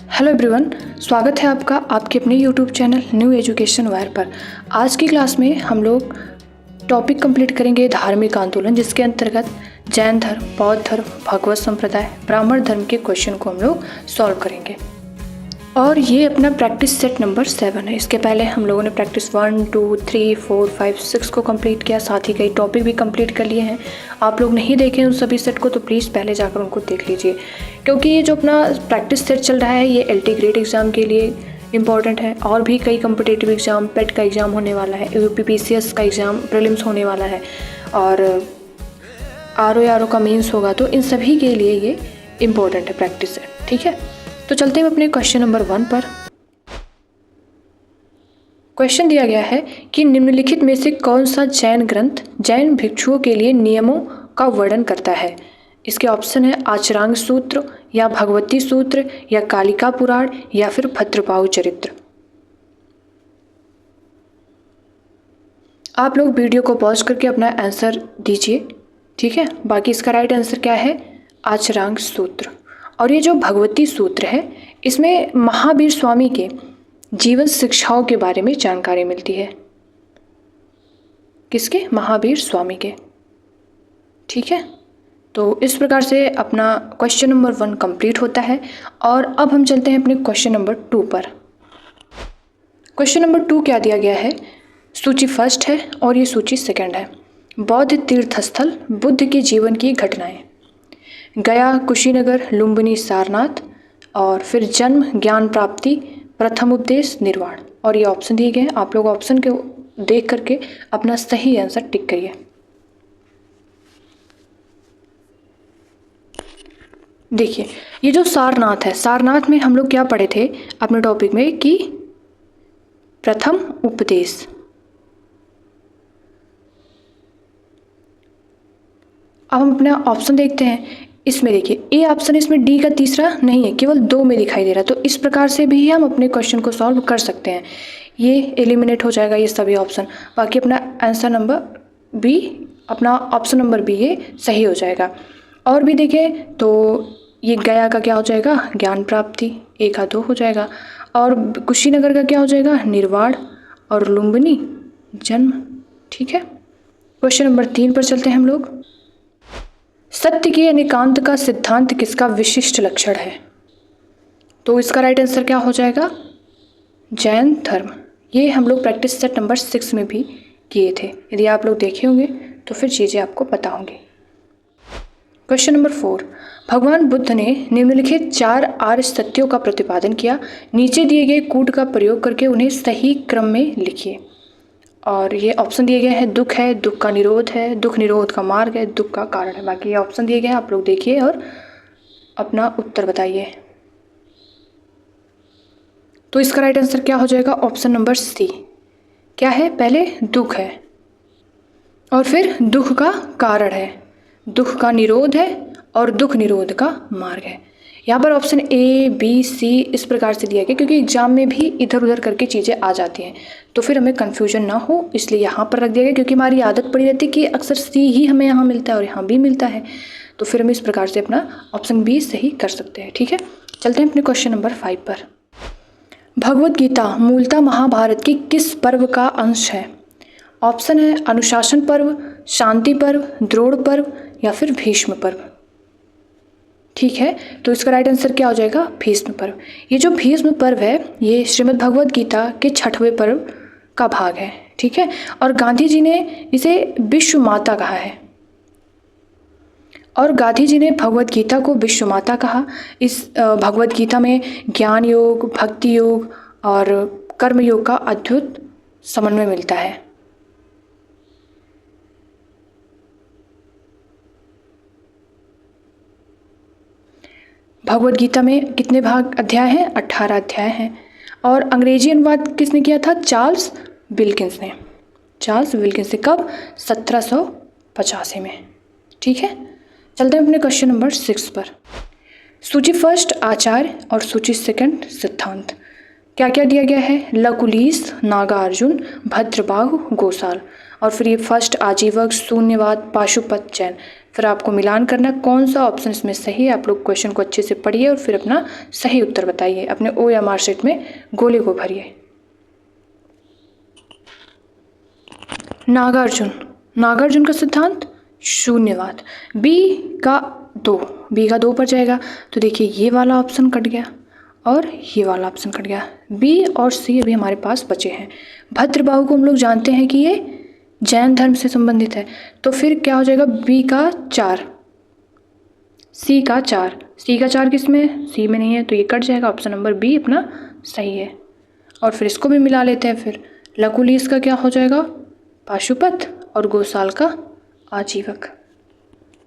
Hello everyone, स्वागत है आपका आपके अपने YouTube channel new education wire पर। आज की क्लास में हम लोग टॉपिक कंप्लीट करेंगे धार्मिक आंदोलन, जिसके अंतर्गत जैन धर्म, बौद्ध धर्म, भगवत संप्रदाय, ब्राह्मण धर्म के क्वेश्चन को हम लोग सॉल्व करेंगे। और ये अपना प्रैक्टिस सेट नंबर 7 है। इसके पहले हम लोगों ने प्रैक्टिस 1, 2, 3, 4, 5, 6 को कंप्लीट किया, साथ ही कई टॉपिक भी कंप्लीट कर लिए हैं। आप लोग नहीं देखें उन सभी सेट को तो प्लीज़ पहले जाकर उनको देख लीजिए, क्योंकि ये जो अपना प्रैक्टिस सेट चल रहा है ये LT ग्रेड एग्ज़ाम के लिए इम्पॉर्टेंट है। और भी कई कम्पिटेटिव एग्ज़ाम, पेट का एग्ज़ाम होने वाला है, UPPCS का एग्ज़ाम प्रीलिम्स होने वाला है, और RO का मेंस होगा, तो इन सभी के लिए ये इम्पोर्टेंट है प्रैक्टिस सेट। ठीक है, तो चलते हैं अपने क्वेश्चन नंबर 1 पर। क्वेश्चन दिया गया है कि निम्नलिखित में से कौन सा जैन ग्रंथ जैन भिक्षुओं के लिए नियमों का वर्णन करता है। इसके ऑप्शन है आचरांग सूत्र, या भगवती सूत्र, या कालिका पुराण, या फिर भद्रपाहु चरित्र। आप लोग वीडियो को पॉज करके अपना आंसर दीजिए। ठीक है, बाकी इसका राइट आंसर क्या है, आचरांग सूत्र। और ये जो भगवती सूत्र है, इसमें महावीर स्वामी के जीवन शिक्षाओं के बारे में जानकारी मिलती है। किसके? महावीर स्वामी के। ठीक है, तो इस प्रकार से अपना क्वेश्चन नंबर 1 कंप्लीट होता है। और अब हम चलते हैं अपने क्वेश्चन नंबर 2 पर। क्वेश्चन नंबर 2 क्या दिया गया है, सूची फर्स्ट है और ये सूची सेकंड है। बौद्ध तीर्थस्थल, बुद्ध के जीवन की घटनाएं, गया, कुशीनगर, लुम्बिनी, सारनाथ, और फिर जन्म, ज्ञान प्राप्ति, प्रथम उपदेश, निर्वाण। और ये ऑप्शन दिए गए हैं, आप लोग ऑप्शन को देख करके अपना सही आंसर टिक करिए। देखिए, ये जो सारनाथ है, सारनाथ में हम लोग क्या पढ़े थे अपने टॉपिक में कि प्रथम उपदेश। अब हम अपना ऑप्शन देखते हैं। इसमें देखिए, ए ऑप्शन, इसमें डी का तीसरा नहीं है, केवल 2 में दिखाई दे रहा है। तो इस प्रकार से भी हम अपने क्वेश्चन को सॉल्व कर सकते हैं। ये एलिमिनेट हो जाएगा, ये सभी ऑप्शन। बाकी अपना आंसर नंबर बी, अपना ऑप्शन नंबर बी ये सही हो जाएगा। और भी देखें तो ये गया का क्या हो जाएगा, ज्ञान प्राप्ति, 1 का 2 हो जाएगा। और कुशीनगर का क्या हो जाएगा, निर्वाण, और लुम्बिनी, जन्म। ठीक है, क्वेश्चन नंबर 3 पर चलते हैं हम लोग। सत्य के अनेकांत का सिद्धांत किसका विशिष्ट लक्षण है। तो इसका राइट आंसर क्या हो जाएगा, जैन धर्म। ये हम लोग प्रैक्टिस सेट नंबर 6 में भी किए थे। यदि आप लोग देखे होंगे तो फिर चीज़ें आपको पता होंगी। क्वेश्चन नंबर 4, भगवान बुद्ध ने निम्नलिखित 4 आर्य सत्यों का प्रतिपादन किया। नीचे दिए गए कूट का प्रयोग करके उन्हें सही क्रम में लिखिए। और ये ऑप्शन दिए गए हैं, दुख है, दुख का निरोध है, दुख निरोध का मार्ग है, दुख का कारण है। बाकी ये ऑप्शन दिए गए हैं, आप लोग देखिए और अपना उत्तर बताइए। तो इसका राइट आंसर क्या हो जाएगा, ऑप्शन नंबर सी। क्या है, पहले दुख है और फिर दुख का कारण है, दुख का निरोध है और दुख निरोध का मार्ग है। यहाँ पर ऑप्शन A, B, C इस प्रकार से दिया गया, क्योंकि एग्जाम में भी इधर उधर करके चीज़ें आ जाती हैं, तो फिर हमें कन्फ्यूजन ना हो इसलिए यहाँ पर रख दिया गया। क्योंकि हमारी आदत पड़ी रहती है कि अक्सर C ही हमें यहाँ मिलता है और यहाँ भी मिलता है, तो फिर हम इस प्रकार से अपना ऑप्शन B सही कर सकते हैं। ठीक है, चलते हैं अपने क्वेश्चन नंबर 5 पर। भगवद गीता मूलतः महाभारत की किस पर्व का अंश है। ऑप्शन है अनुशासन पर्व, शांति पर्व, द्रोण पर्व, या फिर भीष्म पर्व। ठीक है, तो इसका राइट आंसर क्या हो जाएगा, भीष्म पर्व। ये जो भीष्म पर्व है ये श्रीमद् भगवद गीता के 6वें पर्व का भाग है। ठीक है, और गांधी जी ने इसे विश्व माता कहा है, और गांधी जी ने भगवद गीता को विश्व माता कहा। इस भगवद गीता में ज्ञान योग, भक्ति योग और कर्म योग का अद्भुत समन्वय मिलता है। भगवद गीता में कितने भाग अध्याय हैं, 18 अध्याय हैं। और अंग्रेजी अनुवाद किसने किया था, चार्ल्स विल्किंस ने। चार्ल्स विल्किंस ने कब, 1785 में। ठीक है, चलते हैं अपने क्वेश्चन नंबर 6 पर। सूची फर्स्ट आचार्य और सूची सेकंड सिद्धांत। क्या क्या दिया गया है? लकुलीस, नागार्जुन, भद्रबाहु, गोसाल। और फिर ये फर्स्ट आजीवक, शून्यवाद, पाशुपत, जैन। फिर आपको मिलान करना कौन सा ऑप्शन इसमें सही है। आप लोग क्वेश्चन को अच्छे से पढ़िए और फिर अपना सही उत्तर बताइए। अपने OMR शीट में गोले को भरिए। नागार्जुन, नागार्जुन का सिद्धांत शून्यवाद। बी का 2 पर जाएगा। तो देखिए ये वाला ऑप्शन कट गया और ये वाला ऑप्शन कट गया। बी और सी अभी हमारे पास बचे हैं। भद्रबाहु को हम लोग जानते हैं कि ये जैन धर्म से संबंधित है। तो फिर क्या हो जाएगा? बी का 4, सी का 4। सी का 4 किस में है? सी में नहीं है, तो ये कट जाएगा। ऑप्शन नंबर बी अपना सही है। और फिर इसको भी मिला लेते हैं। फिर लकुलीस का क्या हो जाएगा? पाशुपत, और गोसाल का आजीवक।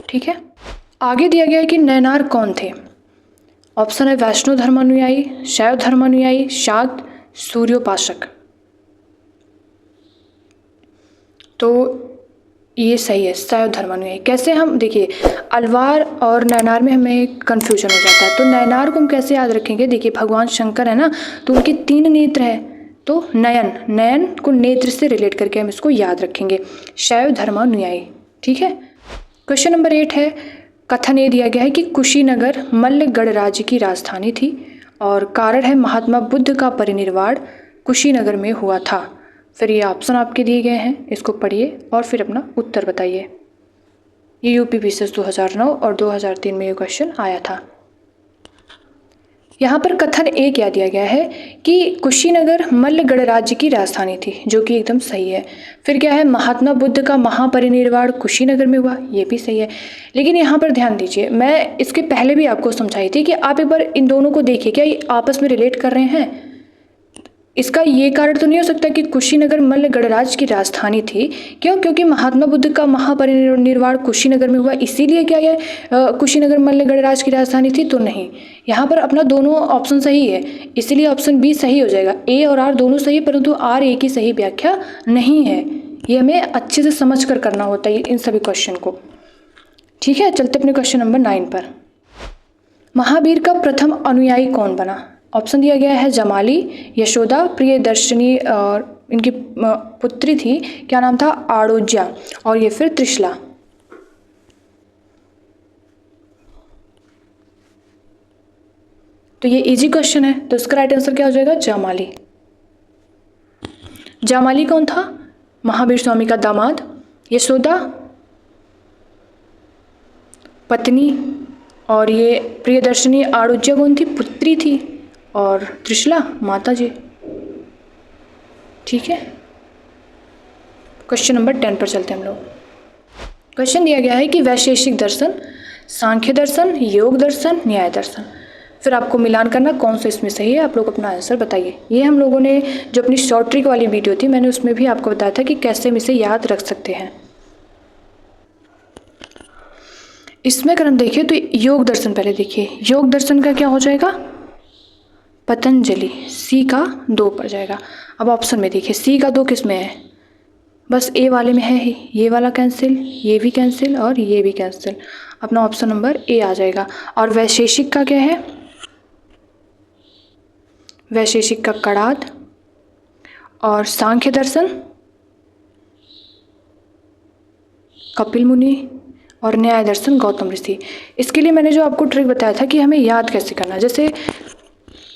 ठीक है। आगे दिया गया है कि नयनार कौन थे। ऑप्शन है वैष्णव धर्मानुयायी, शैव धर्मानुयायी, शाक्त, सूर्योपासक। तो ये सही है, शैव धर्मानुयायी। कैसे? हम देखिए अलवार और नयनार में हमें कन्फ्यूजन हो जाता है। तो नयनार को हम कैसे याद रखेंगे? देखिए भगवान शंकर है ना, तो उनके 3 नेत्र है। तो नयन को नेत्र से रिलेट करके हम इसको याद रखेंगे, शैव धर्मानुयायी। ठीक है। क्वेश्चन नंबर 8 है, कथन ये दिया गया है कि कुशीनगर मल्ल गणराज्य की राजधानी थी और कारण है महात्मा बुद्ध का परिनिर्वाण कुशीनगर में हुआ था। फिर ये ऑप्शन आपके दिए गए हैं, इसको पढ़िए और फिर अपना उत्तर बताइए। ये UPPCS 2009 और 2003 में ये क्वेश्चन आया था। यहाँ पर कथन ए क्या दिया गया है कि कुशीनगर मल्ल गणराज्य की राजधानी थी, जो कि एकदम सही है। फिर क्या है? महात्मा बुद्ध का महापरिनिर्वाण कुशीनगर में हुआ, ये भी सही है। लेकिन यहाँ पर ध्यान दीजिए, मैं इसके पहले भी आपको समझाई थी कि आप एक बार इन दोनों को देखिए, क्या ये आपस में रिलेट कर रहे हैं। इसका ये कारण तो नहीं हो सकता कि कुशीनगर मल्ल गणराज्य की राजधानी थी। क्यों? क्योंकि महात्मा बुद्ध का महापरिनिर्वाण कुशीनगर में हुआ, इसीलिए क्या ये कुशीनगर मल्ल गणराज्य की राजधानी थी? तो नहीं, यहाँ पर अपना दोनों ऑप्शन सही है, इसीलिए ऑप्शन बी सही हो जाएगा। ए और आर दोनों सही है, परंतु आर ए की सही व्याख्या नहीं है। ये हमें अच्छे से समझ कर करना होता है इन सभी क्वेश्चन को। ठीक है, चलते अपने क्वेश्चन नंबर 9 पर। महावीर का प्रथम अनुयायी कौन बना? ऑप्शन दिया गया है जमाली, यशोदा, प्रियदर्शिनी और इनकी पुत्री थी, क्या नाम था? आड़ोज्या, और ये फिर त्रिशला। तो ये इजी क्वेश्चन है, तो इसका राइट आंसर क्या हो जाएगा? जामाली। जामाली कौन था? महावीर स्वामी का दामाद। यशोदा पत्नी, और ये प्रियदर्शिनी आड़ोज्या कौन थी? पुत्री थी, और त्रिशला माता जी। ठीक है। क्वेश्चन नंबर 10 पर चलते हैं हम लोग। क्वेश्चन दिया गया है कि वैशेषिक दर्शन, सांख्य दर्शन, योग दर्शन, न्याय दर्शन। फिर आपको मिलान करना कौन सा इसमें सही है। आप लोग अपना आंसर बताइए। ये हम लोगों ने जो अपनी शॉर्ट ट्रिक वाली वीडियो थी, मैंने उसमें भी आपको बताया था कि कैसे हम इसे याद रख सकते हैं। इसमें अगर हम देखें तो योग दर्शन पहले देखिए। योग दर्शन का क्या हो जाएगा? पतंजलि। सी का 2 पर जाएगा। अब ऑप्शन में देखिए, सी का 2 किस में है? बस ए वाले में है ही। ये वाला कैंसिल, ये भी कैंसिल और ये भी कैंसिल। अपना ऑप्शन नंबर ए आ जाएगा। और वैशेषिक का क्या है? वैशेषिक का कड़ाद, और सांख्य दर्शन कपिल मुनि, और न्याय दर्शन गौतम ऋषि। इसके लिए मैंने जो आपको ट्रिक बताया था कि हमें याद कैसे करना। जैसे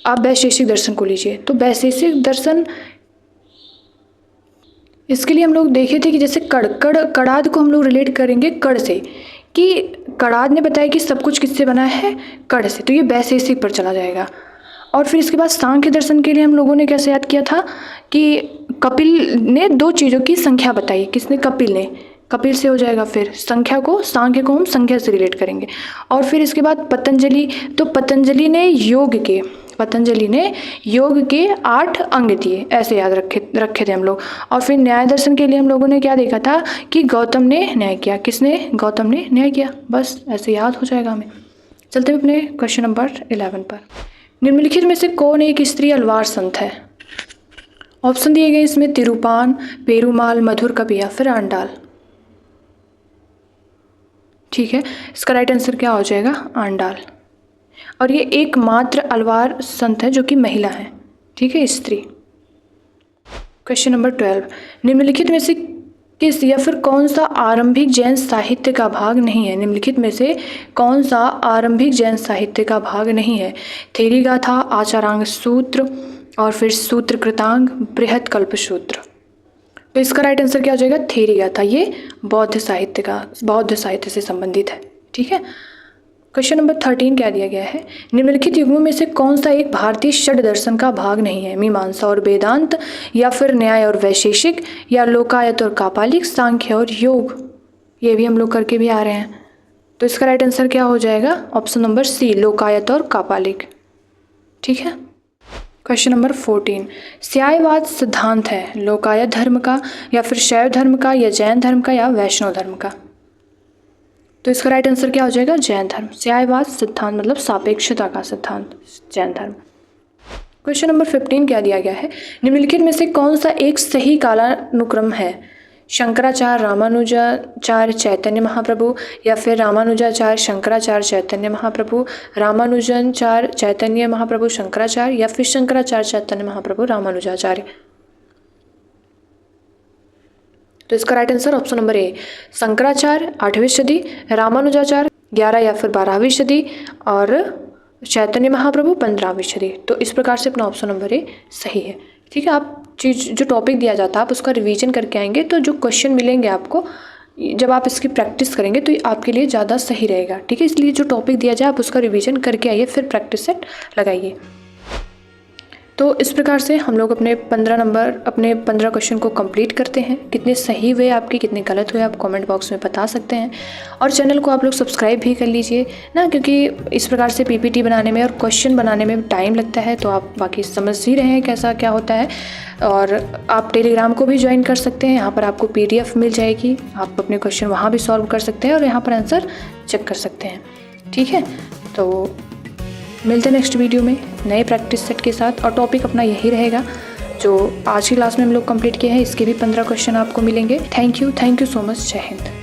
आप वैशेषिक दर्शन को लीजिए, तो वैशेषिक दर्शन इसके लिए हम लोग देखे थे कि जैसे कड़ाद को हम लोग रिलेट करेंगे कड़ से, कि कड़ाद ने बताया कि सब कुछ किससे बना है? कड़ से, तो ये वैशेषिक पर चला जाएगा। और फिर इसके बाद सांख्य दर्शन के लिए हम लोगों ने कैसे याद किया था कि कपिल ने 2 चीज़ों की संख्या बताई। किसने? कपिल ने। कपिल से हो जाएगा। फिर सांख्य को हम संख्या से रिलेट करेंगे। और फिर इसके बाद पतंजलि, तो पतंजलि ने योग के 8 अंग दिए, ऐसे याद रखे थे हम लोग। और फिर न्याय दर्शन के लिए हम लोगों ने क्या देखा था कि गौतम ने न्याय किया। किसने? गौतम ने न्याय किया। बस ऐसे याद हो जाएगा हमें। चलते हैं अपने क्वेश्चन नंबर 11 पर। निम्नलिखित में से कौन एक स्त्री अलवार संत है? ऑप्शन दिए गए इसमें तिरुपान, पेरुमाल, मधुर कवि या फिर आंडाल। ठीक है, इसका राइट आंसर क्या हो जाएगा? आंडाल। और ये एकमात्र अलवार संत है जो कि महिला है। ठीक है, स्त्री। क्वेश्चन नंबर 12, निम्नलिखित में से किस या फिर कौन सा आरंभिक जैन साहित्य का भाग नहीं है? निम्नलिखित में से कौन सा आरंभिक जैन साहित्य का भाग नहीं है? थेरी गाथा, आचारांग सूत्र और फिर सूत्र कृतांग, बृहत कल्प सूत्र। तो इसका राइट आंसर क्या हो जाएगा? थेरी गाथा। ये बौद्ध साहित्य से संबंधित है। ठीक है। क्वेश्चन नंबर 13 क्या दिया गया है? निम्नलिखित युगों में से कौन सा एक भारतीय षड दर्शन का भाग नहीं है? मीमांसा और वेदांत, या फिर न्याय और वैशेषिक, या लोकायत और कापालिक, सांख्य और योग। ये भी हम लोग करके भी आ रहे हैं। तो इसका राइट आंसर क्या हो जाएगा? ऑप्शन नंबर सी, लोकायत और कापालिक। ठीक है। क्वेश्चन नंबर 14, स्यायवाद सिद्धांत है लोकायत धर्म का, या फिर शैव धर्म का, या जैन धर्म का, या वैष्णव धर्म का? तो इसका राइट आंसर क्या हो जाएगा? जैन धर्म। स्यायवाद सिद्धांत मतलब सापेक्षता का सिद्धांत, जैन धर्म। क्वेश्चन नंबर 15 क्या दिया गया है? निम्नलिखित में से कौन सा एक सही कालानुक्रम है? शंकराचार्य, रामानुजाचार्य, चैतन्य महाप्रभु, या फिर रामानुजाचार्य, शंकराचार्य, चैतन्य महाप्रभु, रामानुजाचार्य, चैतन्य महाप्रभु, शंकराचार्य, या फिर शंकराचार्य, चैतन्य महाप्रभु, रामानुजाचार्य? तो इसका right answer option number A, Shankaracharya 8वीं सदी, रामानुजाचार्य 11 या फिर 12वीं सदी, और चैतन्य महाप्रभु 15वीं सदी। तो इस प्रकार से अपना ऑप्शन नंबर ए सही है। ठीक है। आप जो टॉपिक दिया जाता है आप उसका रिवीजन करके आएंगे तो जो क्वेश्चन मिलेंगे आपको, जब आप इसकी प्रैक्टिस करेंगे तो ये आपके लिए ज़्यादा सही रहेगा। ठीक है। इसलिए जो टॉपिक दिया जाए आप उसका रिवीजन करके आइए, फिर प्रैक्टिस सेट लगाइए। तो इस प्रकार से हम लोग अपने 15 क्वेश्चन को कंप्लीट करते हैं। कितने सही हुए आपके, कितने गलत हुए, आप कमेंट बॉक्स में बता सकते हैं। और चैनल को आप लोग सब्सक्राइब भी कर लीजिए ना, क्योंकि इस प्रकार से पीपीटी बनाने में और क्वेश्चन बनाने में टाइम लगता है। तो आप बाकी समझ ही रहे हैं कैसा क्या होता है। और आप टेलीग्राम को भी ज्वाइन कर सकते हैं, यहाँ पर आपको PDF मिल जाएगी, आप अपने क्वेश्चन वहाँ भी सॉल्व कर सकते हैं और यहाँ पर आंसर चेक कर सकते हैं। ठीक है। तो मिलते हैं नेक्स्ट वीडियो में नए प्रैक्टिस सेट के साथ। और टॉपिक अपना यही रहेगा जो आज की क्लास में हम लोग कंप्लीट किए हैं। इसके भी 15 क्वेश्चन आपको मिलेंगे। Thank you so much. जय हिंद।